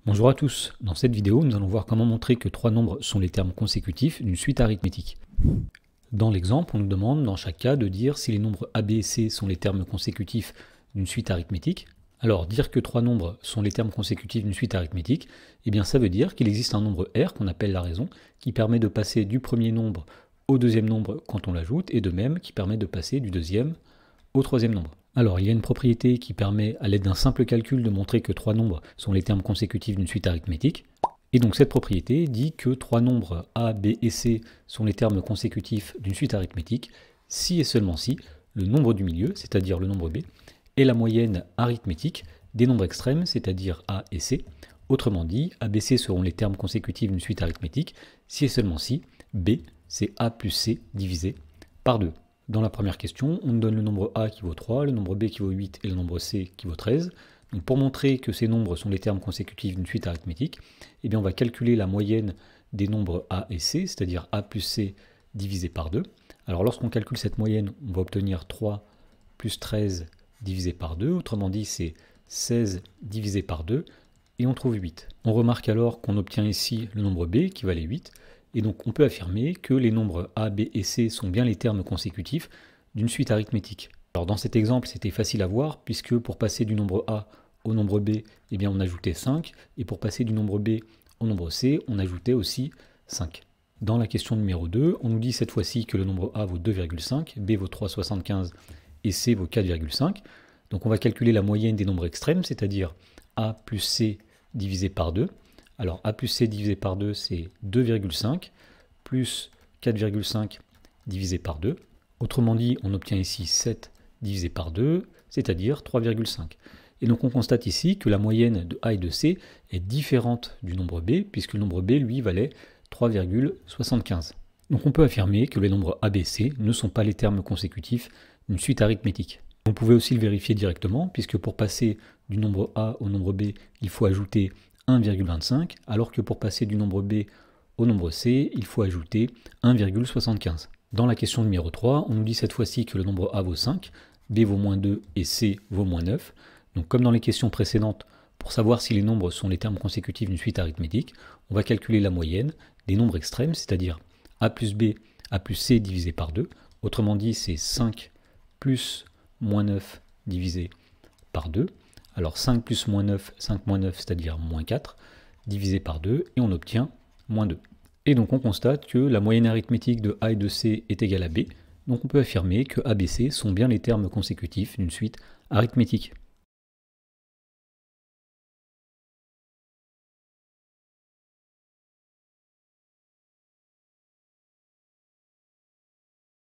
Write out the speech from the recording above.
Bonjour à tous, dans cette vidéo nous allons voir comment montrer que trois nombres sont les termes consécutifs d'une suite arithmétique. Dans l'exemple, on nous demande dans chaque cas de dire si les nombres a, b et c sont les termes consécutifs d'une suite arithmétique. Alors dire que trois nombres sont les termes consécutifs d'une suite arithmétique, eh bien ça veut dire qu'il existe un nombre R qu'on appelle la raison, qui permet de passer du premier nombre au deuxième nombre quand on l'ajoute, et de même qui permet de passer du deuxième au troisième nombre. Alors, il y a une propriété qui permet, à l'aide d'un simple calcul, de montrer que trois nombres sont les termes consécutifs d'une suite arithmétique. Et donc cette propriété dit que trois nombres a, b et c sont les termes consécutifs d'une suite arithmétique si et seulement si le nombre du milieu, c'est-à-dire le nombre b, est la moyenne arithmétique des nombres extrêmes, c'est-à-dire a et c. Autrement dit, a, b, c seront les termes consécutifs d'une suite arithmétique si et seulement si b, c'est a plus c divisé par 2. Dans la première question, on nous donne le nombre a qui vaut 3, le nombre b qui vaut 8 et le nombre c qui vaut 13. Donc pour montrer que ces nombres sont les termes consécutifs d'une suite arithmétique, eh bien on va calculer la moyenne des nombres a et c, c'est-à-dire a plus c divisé par 2. Alors lorsqu'on calcule cette moyenne, on va obtenir 3 plus 13 divisé par 2, autrement dit c'est 16 divisé par 2, et on trouve 8. On remarque alors qu'on obtient ici le nombre b qui valait 8, et donc on peut affirmer que les nombres a, b et c sont bien les termes consécutifs d'une suite arithmétique. Alors dans cet exemple, c'était facile à voir, puisque pour passer du nombre a au nombre b, eh bien on ajoutait 5, et pour passer du nombre b au nombre c, on ajoutait aussi 5. Dans la question numéro 2, on nous dit cette fois-ci que le nombre a vaut 2,5, b vaut 3,75 et c vaut 4,5. Donc on va calculer la moyenne des nombres extrêmes, c'est-à-dire a plus c divisé par 2. Alors a plus c divisé par 2, c'est 2,5 plus 4,5 divisé par 2. Autrement dit, on obtient ici 7 divisé par 2, c'est-à-dire 3,5. Et donc on constate ici que la moyenne de a et de c est différente du nombre b, puisque le nombre b, lui, valait 3,75. Donc on peut affirmer que les nombres a, b, c ne sont pas les termes consécutifs d'une suite arithmétique. On pouvait aussi le vérifier directement, puisque pour passer du nombre a au nombre b, il faut ajouter 1,25, alors que pour passer du nombre b au nombre c, il faut ajouter 1,75. Dans la question numéro 3, on nous dit cette fois-ci que le nombre a vaut 5, b vaut moins 2 et c vaut moins 9. Donc comme dans les questions précédentes, pour savoir si les nombres sont les termes consécutifs d'une suite arithmétique, on va calculer la moyenne des nombres extrêmes, c'est-à-dire a plus b, a plus c divisé par 2. Autrement dit, c'est 5 plus moins 9 divisé par 2. Alors 5 plus moins 9, 5 moins 9, c'est-à-dire moins 4, divisé par 2, et on obtient moins 2. Et donc on constate que la moyenne arithmétique de a et de c est égale à b, donc on peut affirmer que a, b, c sont bien les termes consécutifs d'une suite arithmétique.